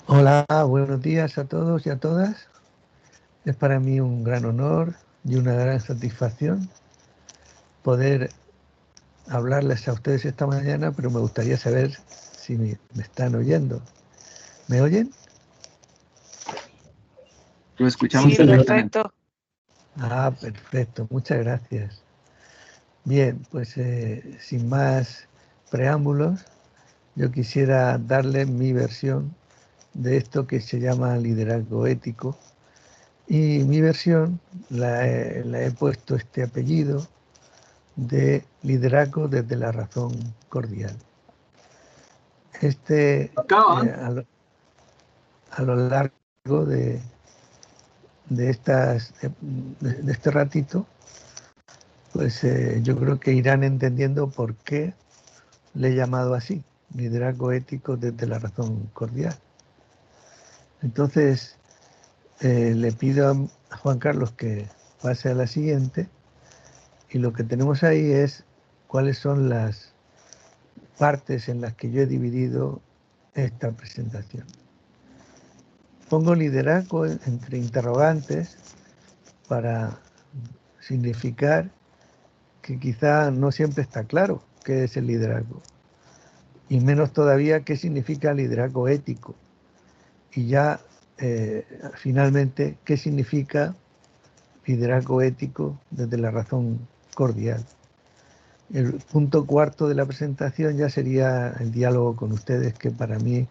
Hola, buenos días a todos y a todas. Es para mí un gran honor y una gran satisfacción poder hablarles a ustedes esta mañana, pero me gustaría saber si me están oyendo. ¿Me oyen? Lo escuchamos Sí, perfectamente. perfecto. Ah, perfecto, muchas gracias. Bien, pues sin más preámbulos, yo quisiera darles mi versión de esto que se llama liderazgo ético. Y mi versión la he puesto este apellido de liderazgo desde la razón cordial. A lo largo de este ratito, pues yo creo que irán entendiendo por qué le he llamado así, liderazgo ético desde la razón cordial. Entonces, le pido a Juan Carlos que pase a la siguiente, y lo que tenemos ahí es cuáles son las partes en las que yo he dividido esta presentación. Pongo liderazgo entre interrogantes para significar que quizá no siempre está claro qué es el liderazgo, y menos todavía qué significa liderazgo ético, y ya finalmente qué significa liderazgo ético desde la razón cordial. El punto cuarto de la presentación ya sería el diálogo con ustedes, que para mí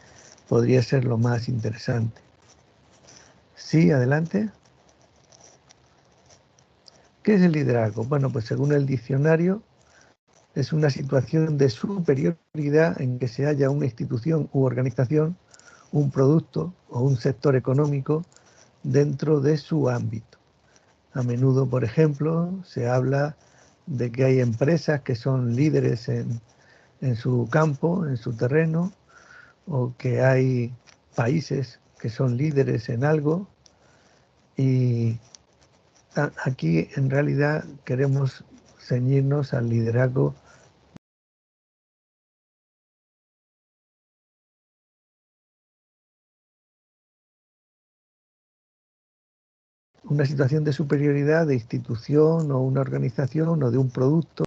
podría ser lo más interesante. Sí, adelante. ¿Qué es el liderazgo? Bueno, pues según el diccionario, es una situación de superioridad en que se halla una institución u organización, un producto o un sector económico dentro de su ámbito. A menudo, por ejemplo, se habla de que hay empresas que son líderes en su campo, en su terreno, o que hay países que son líderes en algo, y aquí en realidad queremos ceñirnos al liderazgo. Una situación de superioridad de institución o una organización o de un producto,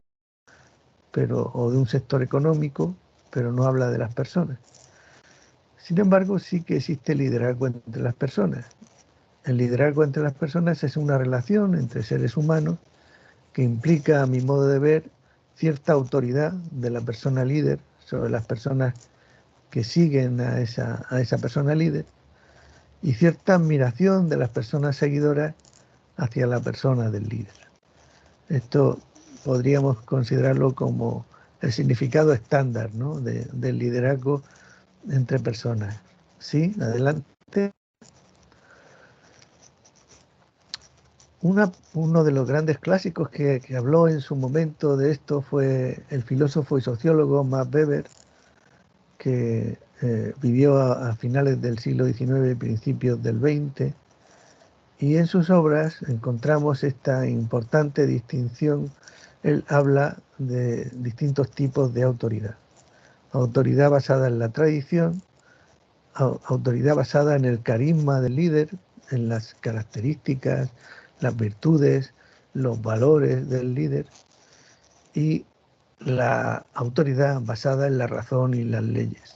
o de un sector económico, pero no habla de las personas. Sin embargo, sí que existe liderazgo entre las personas. El liderazgo entre las personas es una relación entre seres humanos que implica, a mi modo de ver, cierta autoridad de la persona líder sobre las personas que siguen a esa persona líder, y cierta admiración de las personas seguidoras hacia la persona del líder. Esto podríamos considerarlo como el significado estándar, ¿no?, del liderazgo entre personas. Sí, adelante. Uno de los grandes clásicos que habló en su momento de esto fue el filósofo y sociólogo Max Weber, que vivió a finales del siglo XIX y principios del XX, y en sus obras encontramos esta importante distinción. Él habla de distintos tipos de autoridad. Autoridad basada en la tradición, autoridad basada en el carisma del líder, en las características, las virtudes, los valores del líder, y la autoridad basada en la razón y las leyes.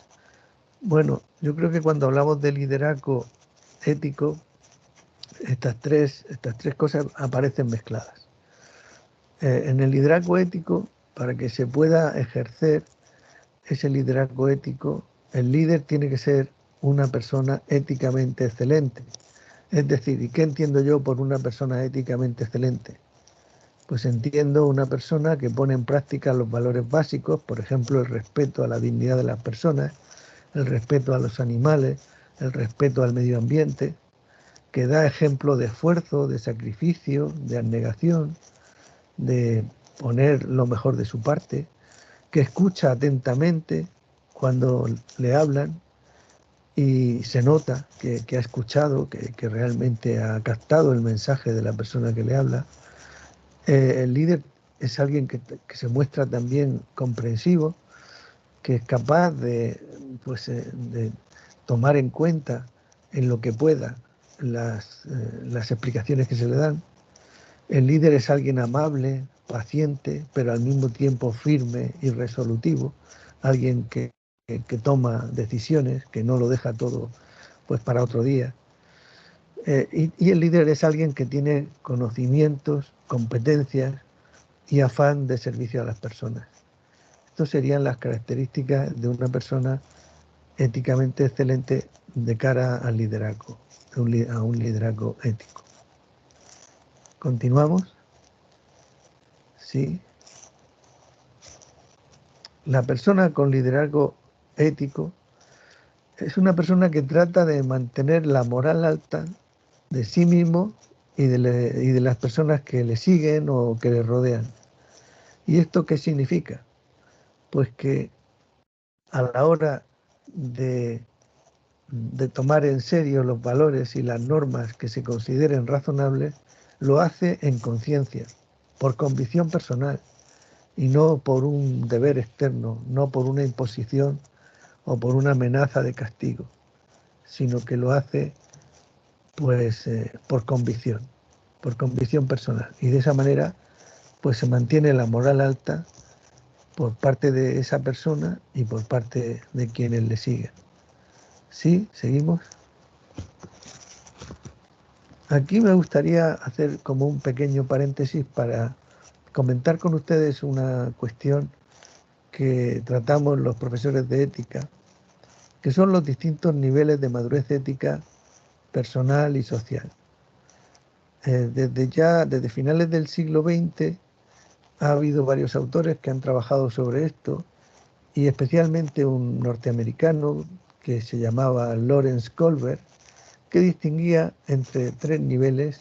Bueno, yo creo que cuando hablamos de liderazgo ético, estas tres cosas aparecen mezcladas. En el liderazgo ético, para que se pueda ejercer ese liderazgo ético, el líder tiene que ser una persona éticamente excelente. Es decir, ¿y qué entiendo yo por una persona éticamente excelente? Pues entiendo una persona que pone en práctica los valores básicos, por ejemplo, el respeto a la dignidad de las personas, el respeto a los animales, el respeto al medio ambiente, que da ejemplo de esfuerzo, de sacrificio, de abnegación, de poner lo mejor de su parte, que escucha atentamente cuando le hablan y se nota que ha escuchado, que realmente ha captado el mensaje de la persona que le habla. El líder es alguien que se muestra también comprensivo, que es capaz de tomar en cuenta en lo que pueda las explicaciones que se le dan. El líder es alguien amable, paciente, pero al mismo tiempo firme y resolutivo, alguien que toma decisiones, que no lo deja todo pues para otro día. Y el líder es alguien que tiene conocimientos, competencias y afán de servicio a las personas. Estas serían las características de una persona éticamente excelente de cara al liderazgo, a un liderazgo ético. ¿Continuamos? Sí. La persona con liderazgo ético es una persona que trata de mantener la moral alta de sí mismo y de las personas que le siguen o que le rodean. ¿Y esto qué significa? Pues que a la hora de tomar en serio los valores y las normas que se consideren razonables, lo hace en conciencia, por convicción personal y no por un deber externo, no por una imposición o por una amenaza de castigo, sino que lo hace pues por convicción personal. Y de esa manera pues se mantiene la moral alta por parte de esa persona y por parte de quienes le siguen. ¿Sí? ¿Seguimos? Aquí me gustaría hacer como un pequeño paréntesis para comentar con ustedes una cuestión que tratamos los profesores de ética, que son los distintos niveles de madurez ética personal y social. Desde finales del siglo XX ha habido varios autores que han trabajado sobre esto, y especialmente un norteamericano que se llamaba Lawrence Kohlberg, que distinguía entre 3 niveles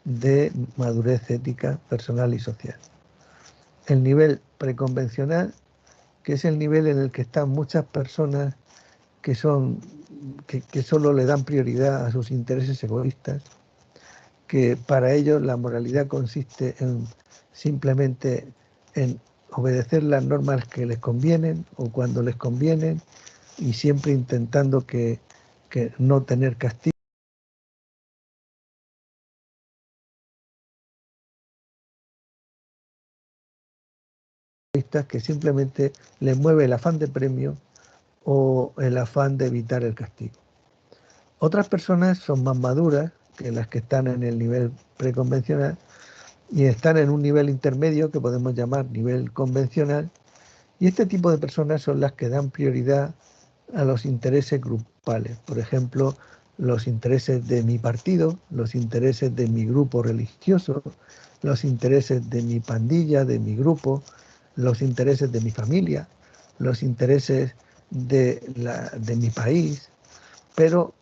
de madurez ética personal y social. El nivel preconvencional, que es el nivel en el que están muchas personas que solo le dan prioridad a sus intereses egoístas, que para ellos la moralidad consiste simplemente en obedecer las normas que les convienen o cuando les convienen, y siempre intentando que no tener castigo, que simplemente les mueve el afán de premio o el afán de evitar el castigo. Otras personas son más maduras que las que están en el nivel preconvencional y están en un nivel intermedio que podemos llamar nivel convencional, y este tipo de personas son las que dan prioridad a los intereses grupales, por ejemplo, los intereses de mi partido, los intereses de mi grupo religioso, los intereses de mi pandilla, de mi grupo, los intereses de mi familia, los intereses de mi país, pero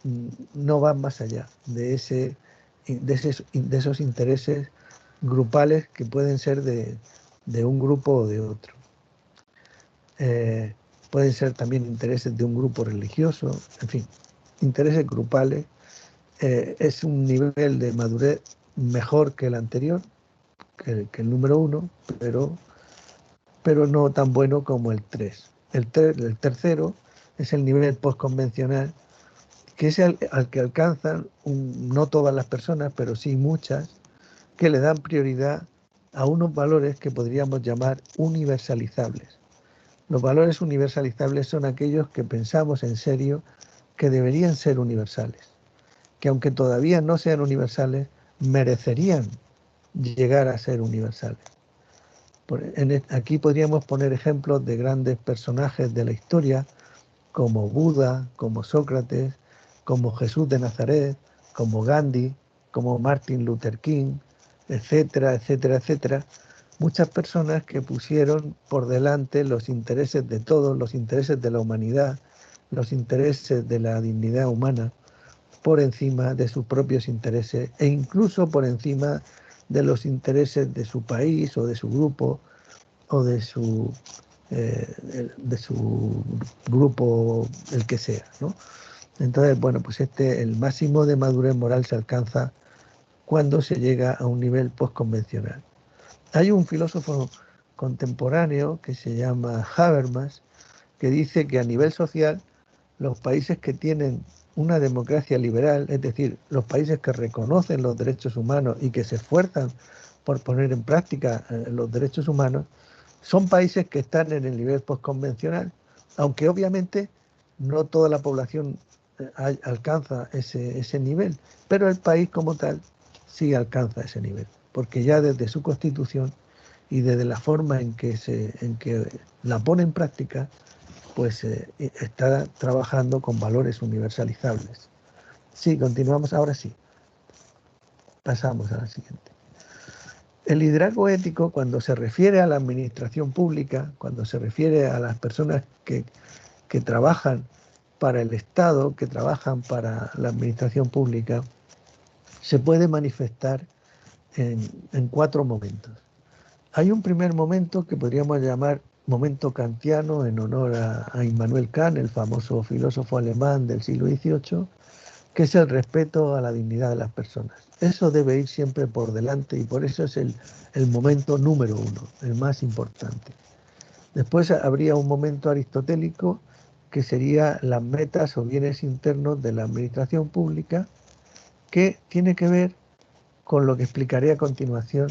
no van más allá de esos intereses grupales que pueden ser de un grupo o de otro. Pueden ser también intereses de un grupo religioso, en fin, intereses grupales. Es un nivel de madurez mejor que el anterior, que el número 1, pero no tan bueno como el 3. El tercero es el nivel postconvencional, que es al que alcanzan no todas las personas, pero sí muchas, que le dan prioridad a unos valores que podríamos llamar universalizables. Los valores universalizables son aquellos que pensamos en serio que deberían ser universales, que aunque todavía no sean universales, merecerían llegar a ser universales. Aquí podríamos poner ejemplos de grandes personajes de la historia, como Buda, como Sócrates, como Jesús de Nazaret, como Gandhi, como Martin Luther King, etcétera, etcétera, etcétera. Muchas personas que pusieron por delante los intereses de todos, los intereses de la humanidad, los intereses de la dignidad humana, por encima de sus propios intereses e incluso por encima de los intereses de su país o de su grupo o de su grupo, el que sea, ¿no? Entonces, bueno, pues el máximo de madurez moral se alcanza cuando se llega a un nivel postconvencional. Hay un filósofo contemporáneo que se llama Habermas, que dice que a nivel social los países que tienen una democracia liberal, es decir, los países que reconocen los derechos humanos y que se esfuerzan por poner en práctica los derechos humanos, son países que están en el nivel postconvencional, aunque obviamente no toda la población alcanza ese nivel, pero el país como tal sí alcanza ese nivel, porque ya desde su constitución y desde la forma en que la pone en práctica, pues está trabajando con valores universalizables. Sí, continuamos, ahora sí. Pasamos a la siguiente. El liderazgo ético, cuando se refiere a la administración pública, cuando se refiere a las personas que trabajan para el Estado, que trabajan para la administración pública, se puede manifestar en 4 momentos. Hay un primer momento que podríamos llamar momento kantiano en honor a Immanuel Kant, el famoso filósofo alemán del siglo XVIII, que es el respeto a la dignidad de las personas. Eso debe ir siempre por delante y por eso es el momento número 1, el más importante. Después habría un momento aristotélico que sería las metas o bienes internos de la administración pública, que tiene que ver con lo que explicaré a continuación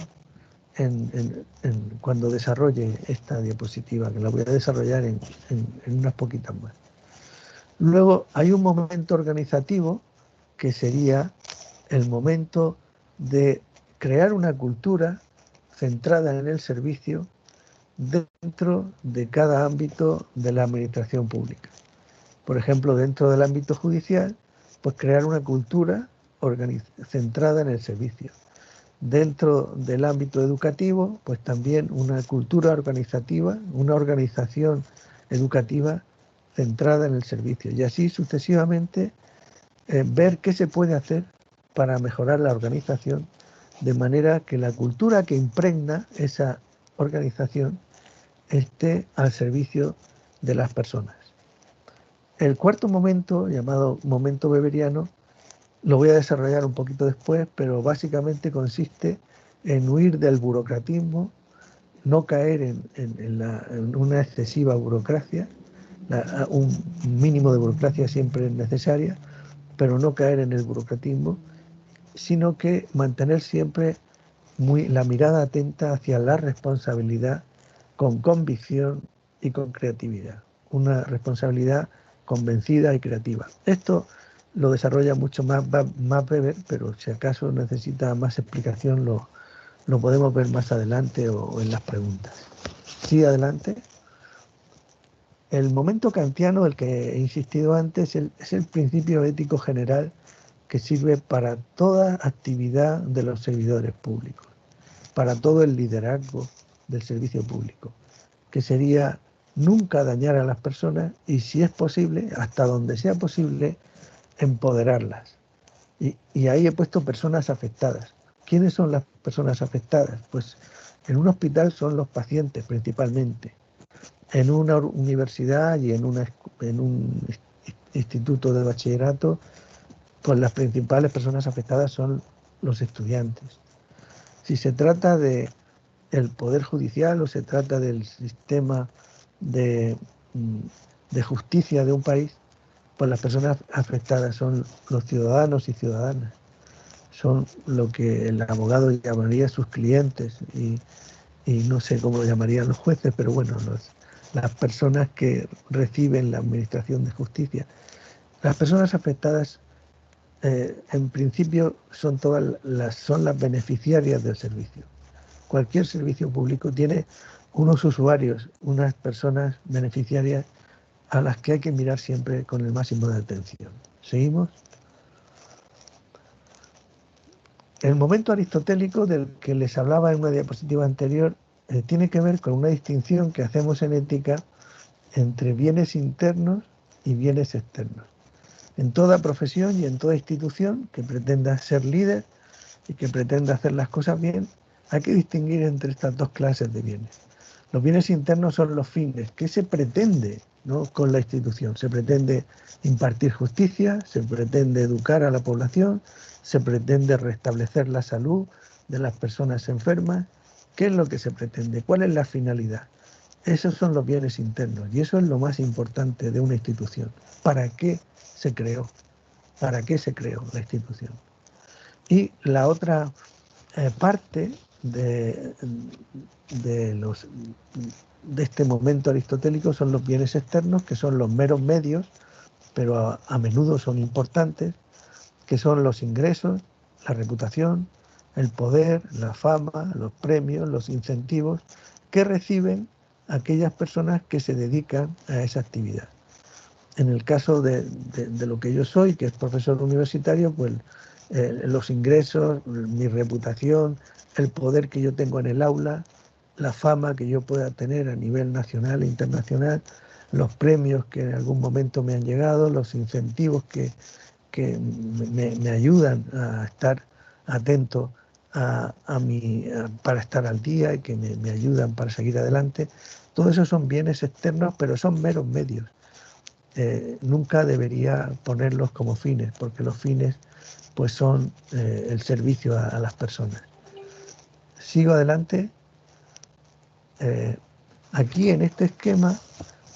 cuando desarrolle esta diapositiva, que la voy a desarrollar en unas poquitas más. Luego hay un momento organizativo que sería el momento de crear una cultura centrada en el servicio dentro de cada ámbito de la administración pública. Por ejemplo, dentro del ámbito judicial, pues crear una cultura centrada en el servicio. Dentro del ámbito educativo, pues también una cultura organizativa, una organización educativa centrada en el servicio. Y así sucesivamente ver qué se puede hacer para mejorar la organización, de manera que la cultura que impregna esa organización esté al servicio de las personas. El cuarto momento, llamado momento weberiano, lo voy a desarrollar un poquito después, pero básicamente consiste en huir del burocratismo, no caer en una excesiva burocracia. Un mínimo de burocracia siempre es necesaria, pero no caer en el burocratismo, sino que mantener siempre la mirada atenta hacia la responsabilidad con convicción y con creatividad. Una responsabilidad convencida y creativa. Esto lo desarrolla mucho más Weber, pero si acaso necesita más explicación lo podemos ver más adelante o en las preguntas. Sí, adelante. El momento kantiano, del que he insistido antes, es el principio ético general que sirve para toda actividad de los servidores públicos, para todo el liderazgo del servicio público, que sería nunca dañar a las personas y, si es posible, hasta donde sea posible, empoderarlas. Y ahí he puesto personas afectadas. ¿Quiénes son las personas afectadas? Pues en un hospital son los pacientes principalmente. En una universidad y en un instituto de bachillerato, pues las principales personas afectadas son los estudiantes. Si se trata del Poder Judicial o se trata del sistema de justicia de un país, pues las personas afectadas son los ciudadanos y ciudadanas. Son lo que el abogado llamaría sus clientes y no sé cómo lo llamarían los jueces, pero bueno, las personas que reciben la administración de justicia. Las personas afectadas en principio son las beneficiarias del servicio. Cualquier servicio público tiene unos usuarios, unas personas beneficiarias a las que hay que mirar siempre con el máximo de atención. ¿Seguimos? El momento aristotélico del que les hablaba en una diapositiva anterior tiene que ver con una distinción que hacemos en ética entre bienes internos y bienes externos. En toda profesión y en toda institución que pretenda ser líder y que pretenda hacer las cosas bien, hay que distinguir entre estas dos clases de bienes. Los bienes internos son los fines. ¿Qué se pretende, ¿no?, con la institución? Se pretende impartir justicia, se pretende educar a la población, se pretende restablecer la salud de las personas enfermas. ¿Qué es lo que se pretende? ¿Cuál es la finalidad? Esos son los bienes internos y eso es lo más importante de una institución. ¿Para qué se creó? ¿Para qué se creó la institución? Y la otra parte de, los, de este momento aristotélico son los bienes externos, que son los meros medios, pero a menudo son importantes, que son los ingresos, la reputación, el poder, la fama, los premios, los incentivos que reciben aquellas personas que se dedican a esa actividad. En el caso de lo que yo soy, que es profesor universitario, pues los ingresos, mi reputación, el poder que yo tengo en el aula, la fama que yo pueda tener a nivel nacional e internacional, los premios que en algún momento me han llegado, los incentivos que me ayudan a estar atento para estar al día y que me ayudan para seguir adelante. Todo eso son bienes externos, pero son meros medios. Nunca debería ponerlos como fines, porque los fines pues son el servicio a las personas. Sigo adelante. Aquí en este esquema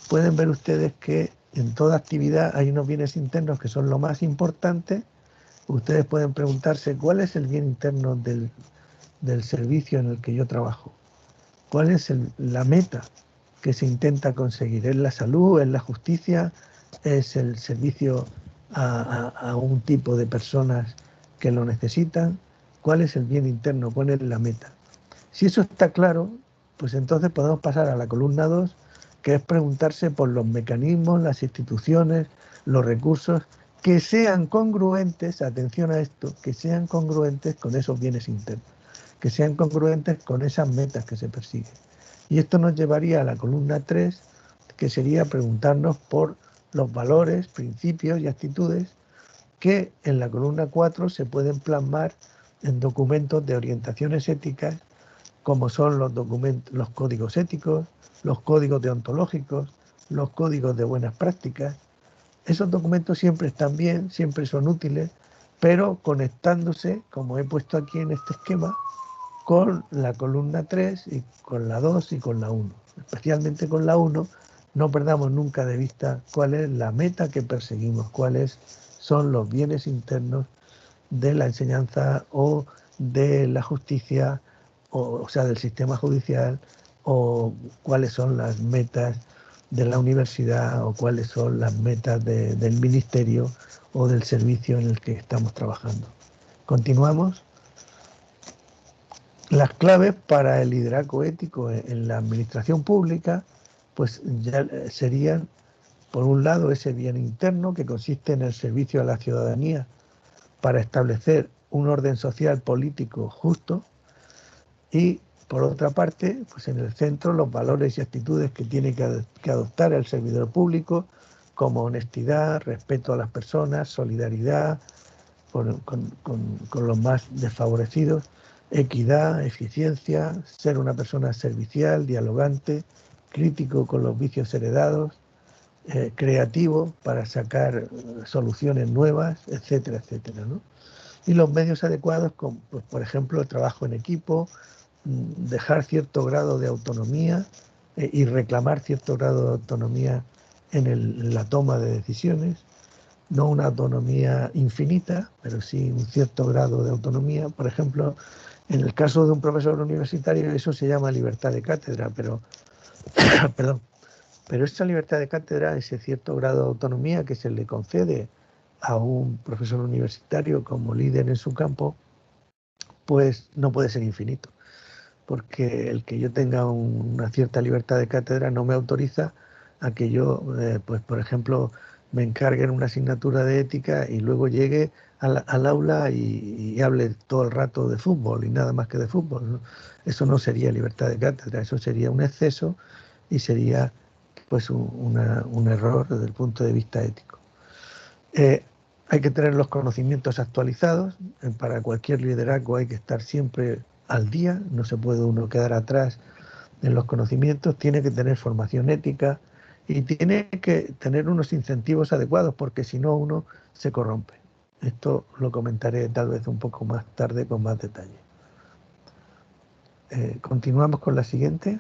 pueden ver ustedes que en toda actividad hay unos bienes internos que son lo más importante. Ustedes pueden preguntarse cuál es el bien interno del servicio en el que yo trabajo. ¿Cuál es la meta que se intenta conseguir? ¿Es la salud? ¿Es la justicia? ¿Es el servicio a un tipo de personas que lo necesitan? ¿Cuál es el bien interno? ¿Cuál es la meta? Si eso está claro, pues entonces podemos pasar a la columna 2, que es preguntarse por los mecanismos, las instituciones, los recursos que sean congruentes, atención a esto, que sean congruentes con esos bienes internos, que sean congruentes con esas metas que se persiguen. Y esto nos llevaría a la columna 3, que sería preguntarnos por los valores, principios y actitudes que en la columna 4 se pueden plasmar en documentos de orientaciones éticas, como son los códigos éticos, los códigos deontológicos, los códigos de buenas prácticas. Esos documentos siempre están bien, siempre son útiles, pero conectándose, como he puesto aquí en este esquema, con la columna 3 y con la 2 y con la 1. Especialmente con la 1, no perdamos nunca de vista cuál es la meta que perseguimos, cuáles son los bienes internos de la enseñanza o de la justicia, o sea, del sistema judicial, o cuáles son las metas de la universidad, o cuáles son las metas del ministerio o del servicio en el que estamos trabajando. Continuamos. Las claves para el liderazgo ético en la administración pública, pues ya serían, por un lado, ese bien interno que consiste en el servicio a la ciudadanía para establecer un orden social político justo, y por otra parte, pues en el centro los valores y actitudes que tiene que adoptar el servidor público, como honestidad, respeto a las personas, solidaridad con los más desfavorecidos, equidad, eficiencia, ser una persona servicial, dialogante, crítico con los vicios heredados, creativo para sacar soluciones nuevas, etcétera, etcétera, ¿no? Y los medios adecuados, como, pues, por ejemplo, el trabajo en equipo, dejar cierto grado de autonomía y reclamar cierto grado de autonomía en la toma de decisiones, no una autonomía infinita, pero sí un cierto grado de autonomía. Por ejemplo, en el caso de un profesor universitario eso se llama libertad de cátedra, pero, perdón, pero esa libertad de cátedra, ese cierto grado de autonomía que se le concede a un profesor universitario como líder en su campo, pues no puede ser infinito, porque el que yo tenga una cierta libertad de cátedra no me autoriza a que yo, pues por ejemplo, me encargue en una asignatura de ética y luego llegue al aula y hable todo el rato de fútbol y nada más que de fútbol, ¿no? Eso no sería libertad de cátedra, eso sería un exceso y sería pues un error desde el punto de vista ético. Hay que tener los conocimientos actualizados. Para cualquier liderazgo hay que estar siempre al día, no se puede uno quedar atrás en los conocimientos, tiene que tener formación ética y tiene que tener unos incentivos adecuados, porque si no uno se corrompe. Esto lo comentaré tal vez un poco más tarde con más detalle. Continuamos con la siguiente.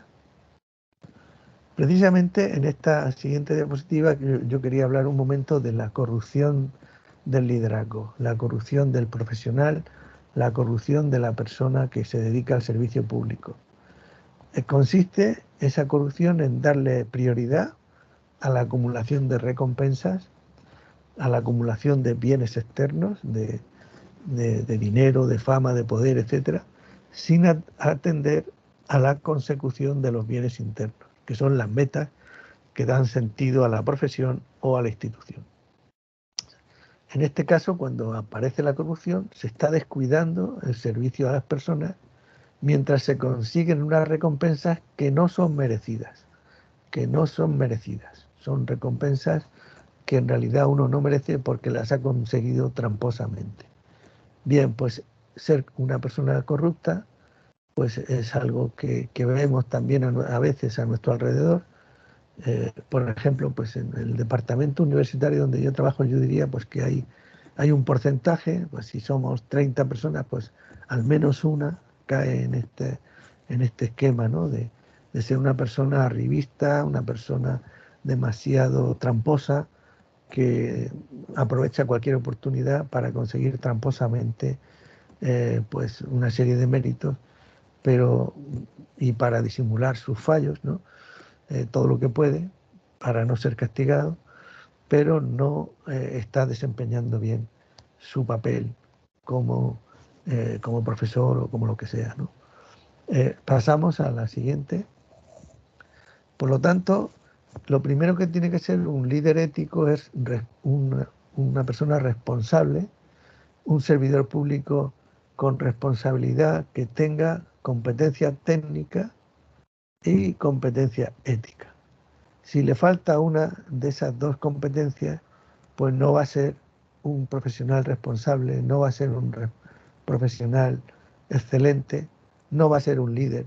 Precisamente en esta siguiente diapositiva yo quería hablar un momento de la corrupción del liderazgo, la corrupción del profesional, la corrupción de la persona que se dedica al servicio público. Consiste esa corrupción en darle prioridad a la acumulación de recompensas, a la acumulación de bienes externos, de dinero, de fama, de poder, etcétera, sin atender a la consecución de los bienes internos, que son las metas que dan sentido a la profesión o a la institución. En este caso, cuando aparece la corrupción, se está descuidando el servicio a las personas mientras se consiguen unas recompensas que no son merecidas, Son recompensas que en realidad uno no merece porque las ha conseguido tramposamente. Bien, pues ser una persona corrupta pues es algo que vemos también a veces a nuestro alrededor. Por ejemplo, pues en el departamento universitario donde yo trabajo, yo diría pues que hay un porcentaje, pues si somos 30 personas, pues al menos una cae en este esquema, ¿no? De ser una persona arribista, una persona demasiado tramposa, que aprovecha cualquier oportunidad para conseguir tramposamente pues una serie de méritos, pero y para disimular sus fallos, ¿no? Todo lo que puede para no ser castigado, pero no está desempeñando bien su papel como, como profesor o como lo que sea, ¿no? Pasamos a la siguiente. Por lo tanto, lo primero que tiene que ser un líder ético es una persona responsable, un servidor público con responsabilidad que tenga competencia técnica y competencia ética. Si le falta una de esas dos competencias, pues no va a ser un profesional responsable, no va a ser un profesional excelente, no va a ser un líder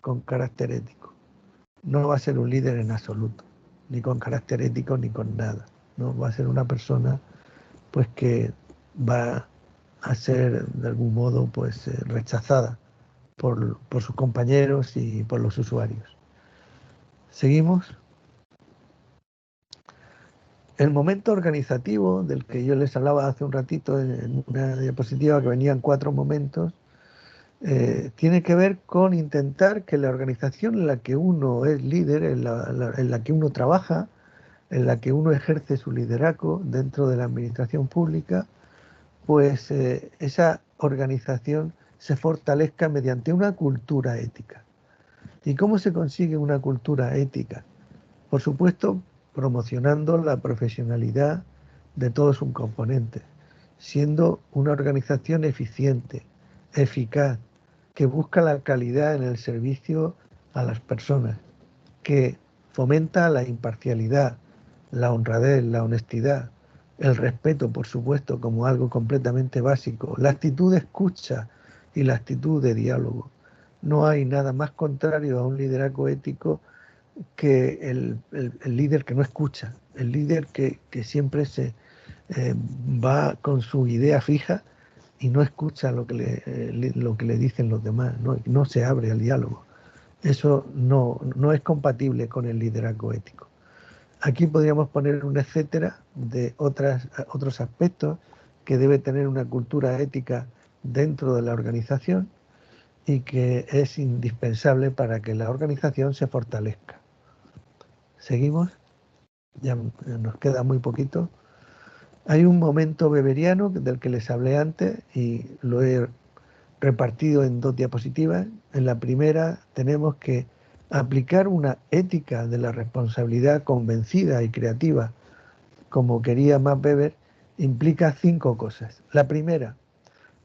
con carácter ético, no va a ser un líder en absoluto, ni con carácter ético ni con nada, ¿no? Va a ser una persona pues que va a ser de algún modo pues rechazada por sus compañeros y por los usuarios. Seguimos. El momento organizativo del que yo les hablaba hace un ratito en una diapositiva que venían 4 momentos, tiene que ver con intentar que la organización en la que uno es líder, en la que uno trabaja, en la que uno ejerce su liderazgo dentro de la administración pública, pues esa organización se fortalezca mediante una cultura ética. ¿Y cómo se consigue una cultura ética? Por supuesto, promocionando la profesionalidad de todos sus componentes, siendo una organización eficiente, eficaz, que busca la calidad en el servicio a las personas, que fomenta la imparcialidad, la honradez, la honestidad, el respeto, por supuesto, como algo completamente básico, la actitud de escucha y la actitud de diálogo. No hay nada más contrario a un liderazgo ético que el líder que no escucha, el líder que siempre se va con su idea fija y no escucha lo que le dicen los demás, no se abre al diálogo. Eso no es compatible con el liderazgo ético. Aquí podríamos poner un etcétera de otros aspectos que debe tener una cultura ética dentro de la organización y que es indispensable para que la organización se fortalezca. Seguimos, ya nos queda muy poquito. Hay un momento weberiano del que les hablé antes y lo he repartido en 2 diapositivas. En la primera tenemos que aplicar una ética de la responsabilidad convencida y creativa, como quería Max Weber, implica 5 cosas. La primera,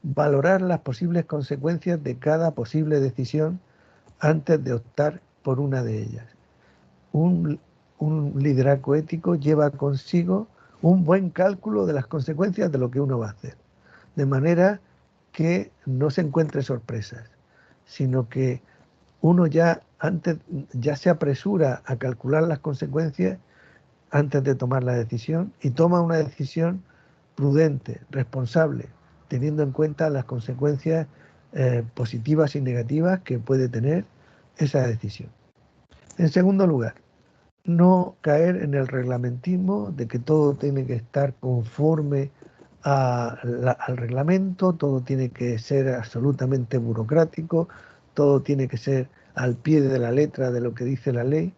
valorar las posibles consecuencias de cada posible decisión antes de optar por una de ellas. Un liderazgo ético lleva consigo un buen cálculo de las consecuencias de lo que uno va a hacer, de manera que no se encuentre sorpresas, sino que uno ya se apresura a calcular las consecuencias antes de tomar la decisión y toma una decisión prudente, responsable, teniendo en cuenta las consecuencias positivas y negativas que puede tener esa decisión. En segundo lugar, no caer en el reglamentismo de que todo tiene que estar conforme al reglamento, todo tiene que ser absolutamente burocrático, todo tiene que ser al pie de la letra de lo que dice la ley,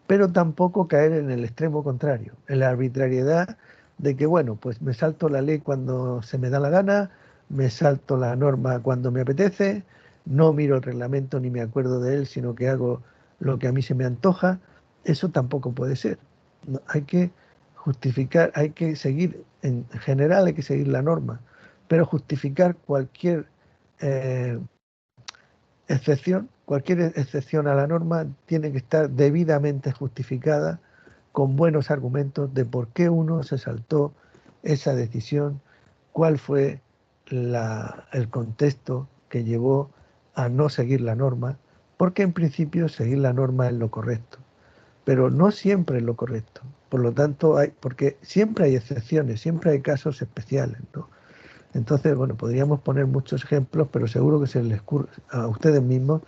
pero tampoco caer en el extremo contrario, en la arbitrariedad de que, bueno, pues me salto la ley cuando se me da la gana, me salto la norma cuando me apetece, no miro el reglamento ni me acuerdo de él, sino que hago lo que a mí se me antoja. Eso tampoco puede ser. No, hay que justificar, hay que seguir, en general hay que seguir la norma, pero justificar eh, cualquier excepción a la norma tiene que estar debidamente justificada con buenos argumentos de por qué uno se saltó esa decisión, cuál fue el contexto que llevó a no seguir la norma, porque en principio seguir la norma es lo correcto, pero no siempre es lo correcto. Por lo tanto, porque siempre hay excepciones, siempre hay casos especiales, ¿no? Entonces, bueno, podríamos poner muchos ejemplos, pero seguro que a ustedes mismos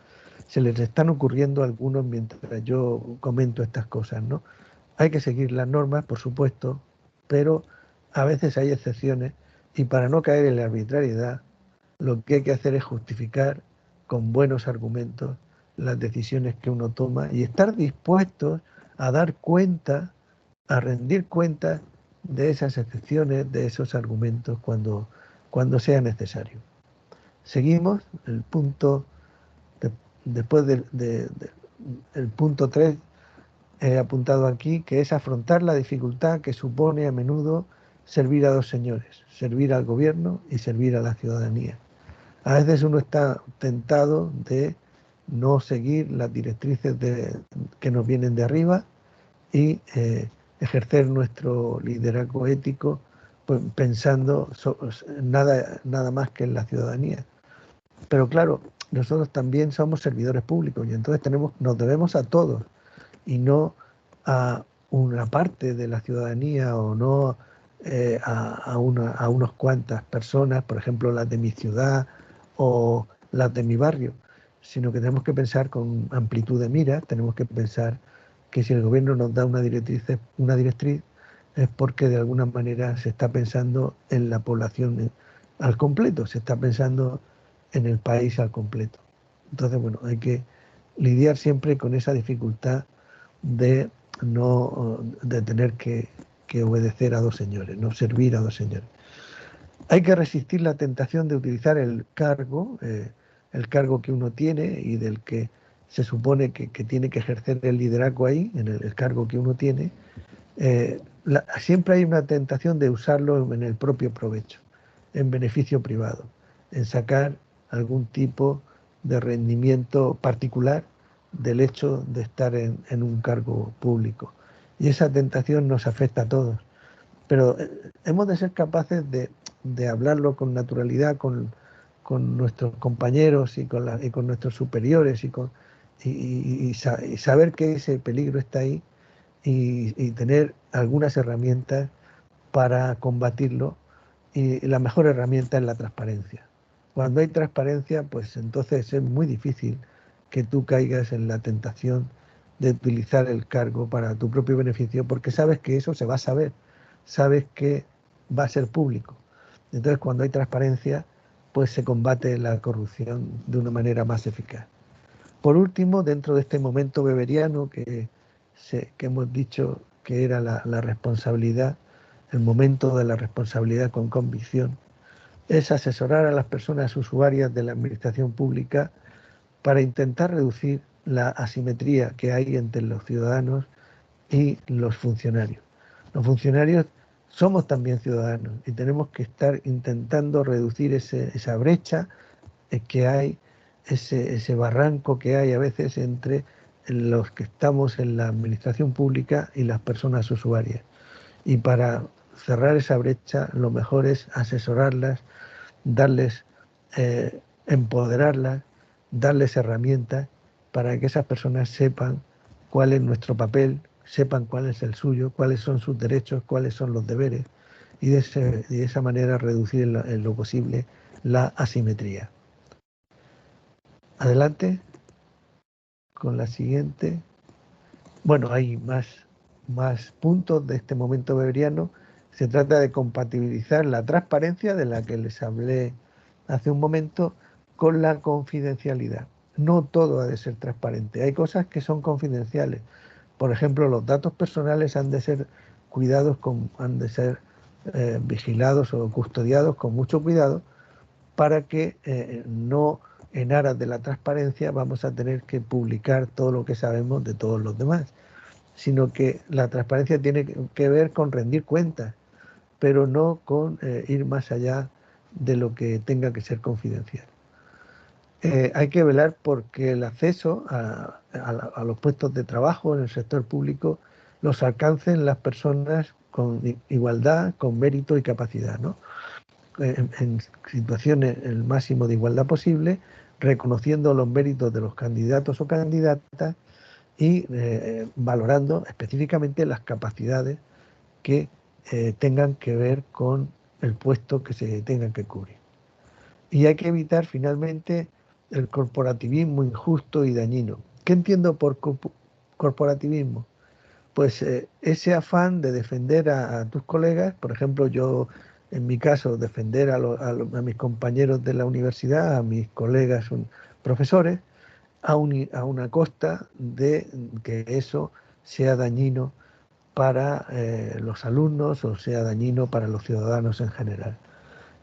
se les están ocurriendo algunos mientras yo comento estas cosas, ¿no? Hay que seguir las normas, por supuesto, pero a veces hay excepciones y para no caer en la arbitrariedad, lo que hay que hacer es justificar con buenos argumentos las decisiones que uno toma y estar dispuestos a dar cuenta, a rendir cuenta de esas excepciones, de esos argumentos cuando sea necesario. Seguimos el punto, de, después el punto 3 he apuntado aquí, que es afrontar la dificultad que supone a menudo servir a dos señores, servir al gobierno y servir a la ciudadanía. A veces uno está tentado de no seguir las directrices que nos vienen de arriba y ejercer nuestro liderazgo ético pues, pensando nada más que en la ciudadanía. Pero claro, nosotros también somos servidores públicos y entonces nos debemos a todos y no a una parte de la ciudadanía o no a unas cuantas personas, por ejemplo las de mi ciudad o las de mi barrio, sino que tenemos que pensar con amplitud de mira, tenemos que pensar que si el gobierno nos da una directriz es porque de alguna manera se está pensando en la población al completo, se está pensando en el país al completo. Entonces, bueno, hay que lidiar siempre con esa dificultad de no de tener que obedecer a dos señores, no servir a dos señores. Hay que resistir la tentación de utilizar el cargo que uno tiene y del que se supone que tiene que ejercer el liderazgo ahí, en el cargo que uno tiene. Siempre hay una tentación de usarlo en el propio provecho, en beneficio privado, en sacar algún tipo de rendimiento particular del hecho de estar en un cargo público. Y esa tentación nos afecta a todos. Pero hemos de ser capaces de hablarlo con naturalidad con nuestros compañeros y con nuestros superiores y saber que ese peligro está ahí y tener algunas herramientas para combatirlo. Y la mejor herramienta es la transparencia. Cuando hay transparencia, pues entonces es muy difícil que tú caigas en la tentación de utilizar el cargo para tu propio beneficio, porque sabes que eso se va a saber, sabes que va a ser público. Entonces, cuando hay transparencia, pues se combate la corrupción de una manera más eficaz. Por último, dentro de este momento weberiano que hemos dicho que era la responsabilidad, el momento de la responsabilidad con convicción, es asesorar a las personas usuarias de la administración pública para intentar reducir la asimetría que hay entre los ciudadanos y los funcionarios. Los funcionarios somos también ciudadanos y tenemos que estar intentando reducir esa brecha que hay, ese barranco que hay a veces entre los que estamos en la administración pública y las personas usuarias. Y para cerrar esa brecha, lo mejor es asesorarlas, darles, empoderarlas, darles herramientas para que esas personas sepan cuál es nuestro papel, sepan cuál es el suyo, cuáles son sus derechos, cuáles son los deberes y de esa manera reducir en lo posible la asimetría. Adelante con la siguiente. Bueno, hay más puntos de este momento weberiano. Se trata de compatibilizar la transparencia de la que les hablé hace un momento con la confidencialidad. No todo ha de ser transparente. Hay cosas que son confidenciales. Por ejemplo, los datos personales han de ser cuidados, han de ser vigilados o custodiados con mucho cuidado para que no en aras de la transparencia vamos a tener que publicar todo lo que sabemos de todos los demás, sino que la transparencia tiene que ver con rendir cuentas, pero no con ir más allá de lo que tenga que ser confidencial. Hay que velar porque el acceso a los puestos de trabajo en el sector público los alcancen las personas con igualdad, con mérito y capacidad, ¿no? En situaciones el máximo de igualdad posible, reconociendo los méritos de los candidatos o candidatas y valorando específicamente las capacidades que tengan que ver con el puesto que se tengan que cubrir. Y hay que evitar finalmente el corporativismo injusto y dañino. ¿Qué entiendo por corporativismo? Pues ese afán de defender a tus colegas, por ejemplo, yo en mi caso defender a mis compañeros de la universidad, a mis colegas profesores, a una costa de que eso sea dañino para los alumnos o sea dañino para los ciudadanos en general.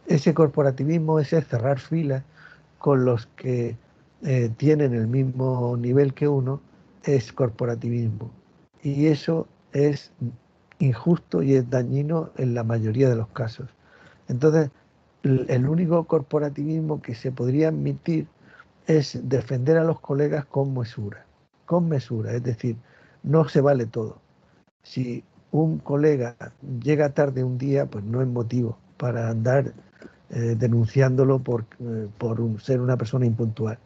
Ese corporativismo, ese cerrar filas con los que tienen el mismo nivel que uno, es corporativismo. Y eso es injusto y es dañino en la mayoría de los casos. Entonces, el único corporativismo que se podría admitir es defender a los colegas con mesura, es decir, no se vale todo. Si un colega llega tarde un día, pues no es motivo para andar denunciándolo por ser una persona impuntual.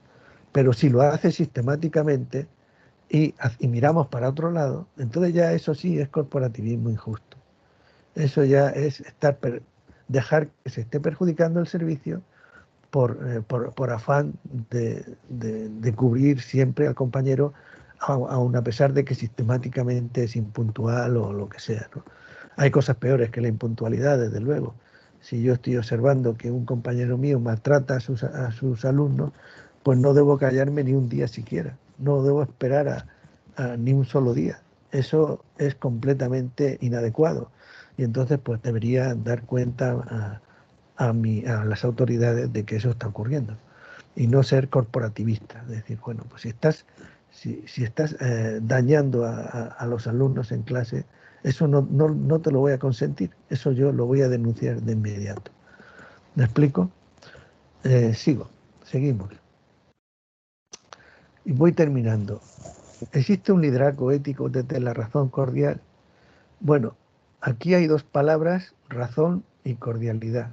Pero si lo hace sistemáticamente y miramos para otro lado, entonces ya eso sí es corporativismo injusto. Eso ya es dejar que se esté perjudicando el servicio por afán de cubrir siempre al compañero, aun a pesar de que sistemáticamente es impuntual o lo que sea, ¿no? Hay cosas peores que la impuntualidad, desde luego. Si yo estoy observando que un compañero mío maltrata a sus alumnos, pues no debo callarme ni un día siquiera, no debo esperar ni un solo día. Eso es completamente inadecuado y entonces pues debería dar cuenta a las autoridades de que eso está ocurriendo y no ser corporativista. Es decir, bueno, pues si estás dañando a los alumnos en clase, eso no te lo voy a consentir, eso yo lo voy a denunciar de inmediato. ¿Me explico? Seguimos. Y voy terminando. ¿Existe un liderazgo ético desde la razón cordial? Bueno, aquí hay dos palabras, razón y cordialidad.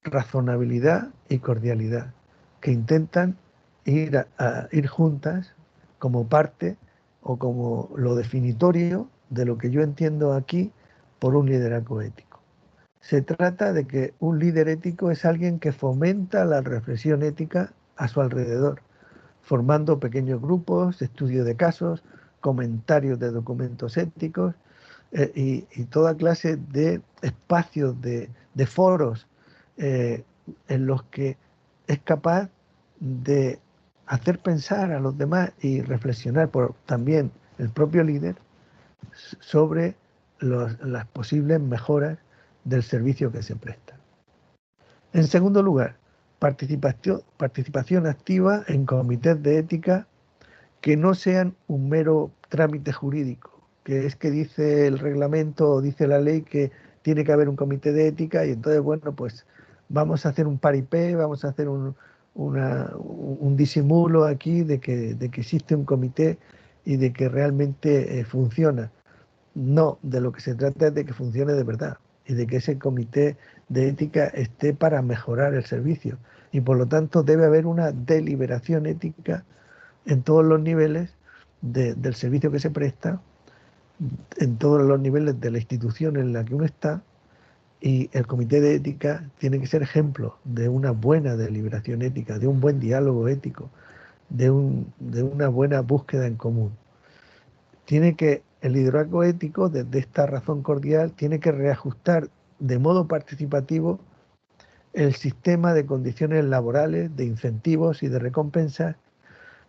Razonabilidad y cordialidad, que intentan ir juntas como parte o como lo definitorio de lo que yo entiendo aquí por un liderazgo ético. Se trata de que un líder ético es alguien que fomenta la reflexión ética a su alrededor, formando pequeños grupos, estudio de casos, comentarios de documentos éticos y toda clase de espacios, de foros eh, en los que es capaz de hacer pensar a los demás y reflexionar por también el propio líder sobre las posibles mejoras del servicio que se presta. En segundo lugar, participación activa en comités de ética que no sean un mero trámite jurídico, que es que dice el reglamento o dice la ley que tiene que haber un comité de ética y entonces, bueno, pues vamos a hacer un paripé, vamos a hacer un disimulo aquí de que existe un comité y de que realmente funciona. No, de lo que se trata es de que funcione de verdad y de que ese comité de ética esté para mejorar el servicio. Y por lo tanto debe haber una deliberación ética en todos los niveles del servicio que se presta, en todos los niveles de la institución en la que uno está, y el comité de ética tiene que ser ejemplo de una buena deliberación ética, de un buen diálogo ético, de una buena búsqueda en común. el liderazgo ético, desde esta razón cordial, tiene que reajustar de modo participativo el sistema de condiciones laborales, de incentivos y de recompensas,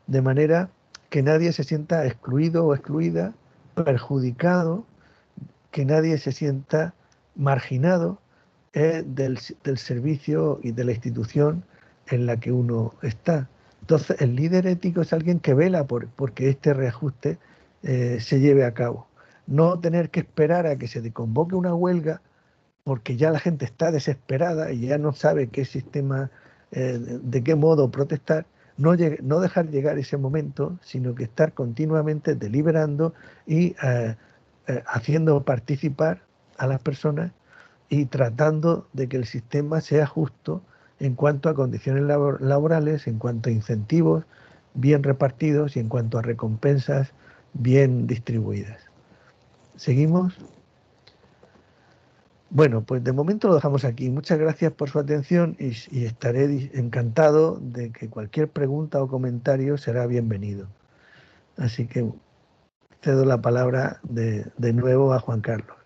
de manera que nadie se sienta excluido o excluida, perjudicado, que nadie se sienta marginado del servicio y de la institución en la que uno está. Entonces, el líder ético es alguien que vela porque este reajuste se lleve a cabo. No tener que esperar a que se convoque una huelga porque ya la gente está desesperada y ya no sabe qué sistema, de qué modo protestar. No dejar llegar ese momento, sino que estar continuamente deliberando y haciendo participar a las personas y tratando de que el sistema sea justo en cuanto a condiciones laborales, en cuanto a incentivos bien repartidos y en cuanto a recompensas bien distribuidas. ¿Seguimos? Bueno, pues de momento lo dejamos aquí. Muchas gracias por su atención y estaré encantado de que cualquier pregunta o comentario será bienvenido. Así que cedo la palabra de nuevo a Juan Carlos.